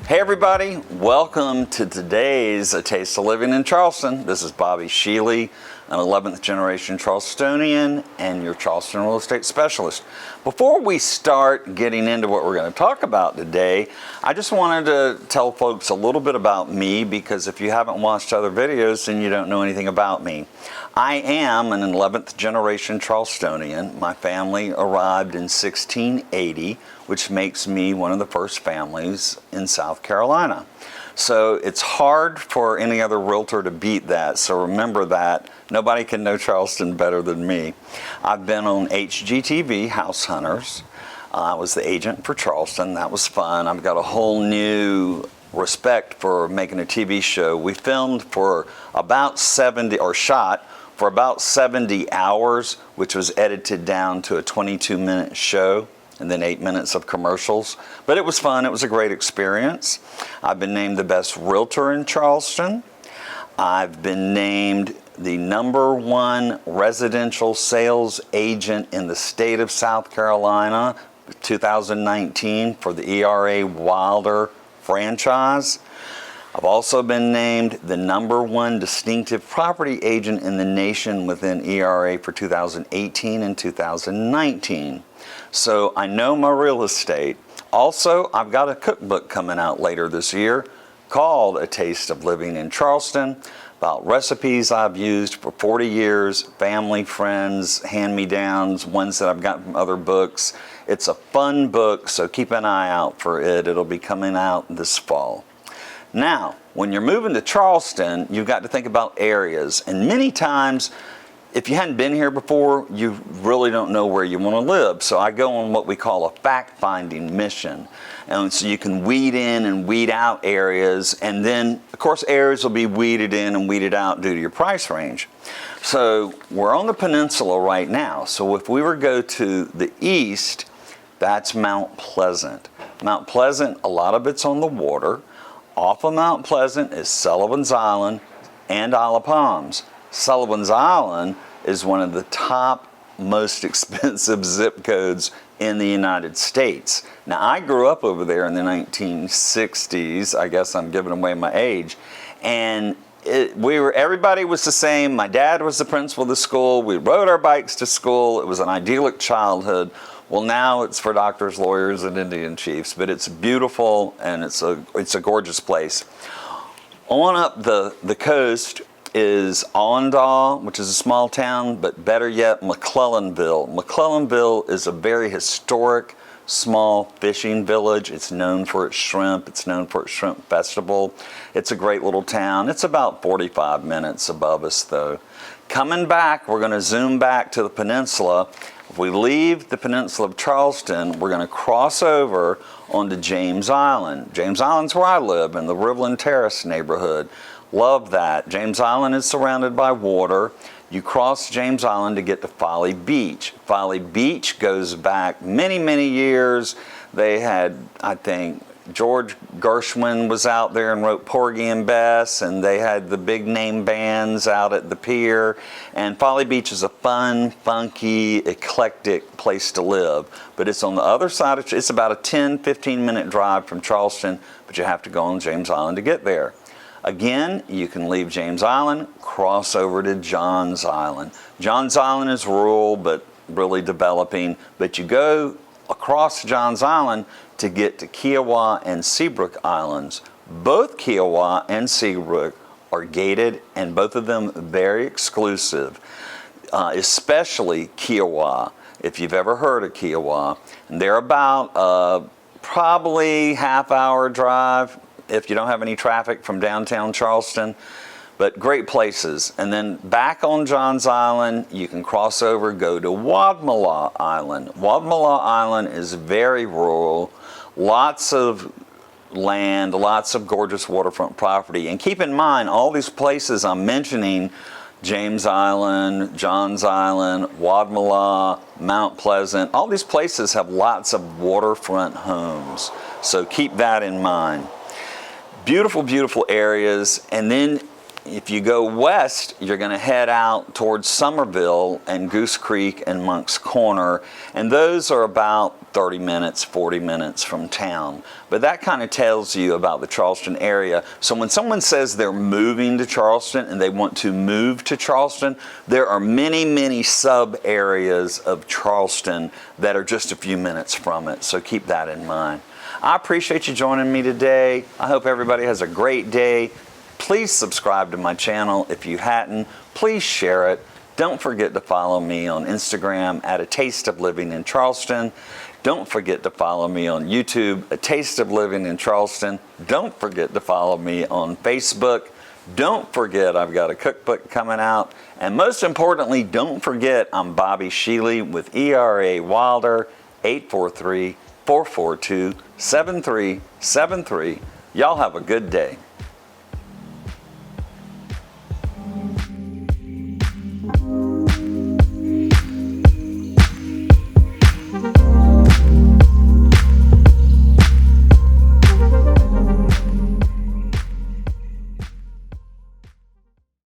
Hey everybody, welcome to today's A Taste of Living in Charleston. This is Bobby Sheely, an 11th generation Charlestonian and your Charleston real estate specialist. Before we start getting into what we're going to talk about today, I just wanted to tell folks a little bit about me, because if you haven't watched other videos, then you don't know anything about me. I am an 11th generation Charlestonian. My family arrived in 1680, which makes me one of the first families in South Carolina. So it's hard for any other realtor to beat that, so remember that. Nobody can know Charleston better than me. I've been on HGTV, House Hunters. I was the agent for Charleston. That was fun. I've got a whole new respect for making a TV show. We filmed for about 70, or shot for about 70 hours, which was edited down to a 22-minute show, and then 8 minutes of commercials. But it was fun. It was a great experience. I've been named the best realtor in Charleston. I've been named the #1 residential sales agent in the state of South Carolina, 2019, for the ERA Wilder franchise. I've also been named the #1 distinctive property agent in the nation within ERA for 2018 and 2019. So I know my real estate. Also, I've got a cookbook coming out later this year called A Taste of Living in Charleston, about recipes I've used for 40 years, family, friends, hand-me-downs, ones that I've gotten from other books. It's a fun book, so keep an eye out for it. It'll be coming out this fall. Now, when you're moving to Charleston, you've got to think about areas. And many times, if you hadn't been here before, you really don't know where you want to live. So I go on what we call a fact-finding mission. And so you can weed in and weed out areas. And then, of course, areas will be weeded in and weeded out due to your price range. So we're on the peninsula right now. So if we were to go to the east, that's Mount Pleasant. Mount Pleasant, a lot of it's on the water. Off of Mount Pleasant is Sullivans Island and Isle of Palms. Sullivans Island is one of the top most expensive zip codes in the United States. Now, I grew up over there in the 1960s. I guess I'm giving away my age. And everybody was the same. My dad was the principal of the school. We rode our bikes to school. It was an idyllic childhood. Well, now it's for doctors, lawyers, and Indian chiefs, but it's beautiful and it's a gorgeous place. On up the coast is Allendale, which is a small town, but better yet, McClellanville. McClellanville is a very historic, small fishing village. It's known for its shrimp. It's known for its shrimp festival. It's a great little town. It's about 45 minutes above us, though. Coming back, we're going to zoom back to the peninsula. If we leave the peninsula of Charleston, we're going to cross over onto James Island. James Island's where I live, in the Riverland Terrace neighborhood. Love that. James Island is surrounded by water. You cross James Island to get to Folly Beach. Folly Beach goes back many, many years. They had, I think, George Gershwin was out there and wrote Porgy and Bess, and they had the big name bands out at the pier. And Folly Beach is a fun, funky, eclectic place to live. But it's on the other side of, it's about a 10-15 minute drive from Charleston, but you have to go on James Island to get there. Again, you can leave James Island, cross over to Johns Island. Johns Island is rural, but really developing. But you go across Johns Island to get to Kiowa and Seabrook Islands. Both Kiowa and Seabrook are gated, and both of them very exclusive, especially Kiowa, if you've ever heard of Kiowa. And they're about probably half-hour drive, if you don't have any traffic, from downtown Charleston, but great places. And then back on Johns Island, you can cross over, go to Wadmalaw Island. Wadmalaw Island is very rural, lots of land, lots of gorgeous waterfront property. And keep in mind, all these places I'm mentioning, James Island, Johns Island, Wadmalaw, Mount Pleasant, all these places have lots of waterfront homes. So keep that in mind. Beautiful, beautiful areas. And then if you go west, you're going to head out towards Somerville and Goose Creek and Monk's Corner, and those are about 30 minutes, 40 minutes from town. But that kind of tells you about the Charleston area. So when someone says they're moving to Charleston and they want to move to Charleston, there are many, many sub areas of Charleston that are just a few minutes from it. So keep that in mind. I appreciate you joining me today. I hope everybody has a great day. Please subscribe to my channel if you hadn't. Please share it. Don't forget to follow me on Instagram at A Taste of Living in Charleston. Don't forget to follow me on YouTube, A Taste of Living in Charleston. Don't forget to follow me on Facebook. Don't forget I've got a cookbook coming out. And most importantly, don't forget I'm Bobby Sheely with ERA Wilder, 843-442-7373. Y'all have a good day.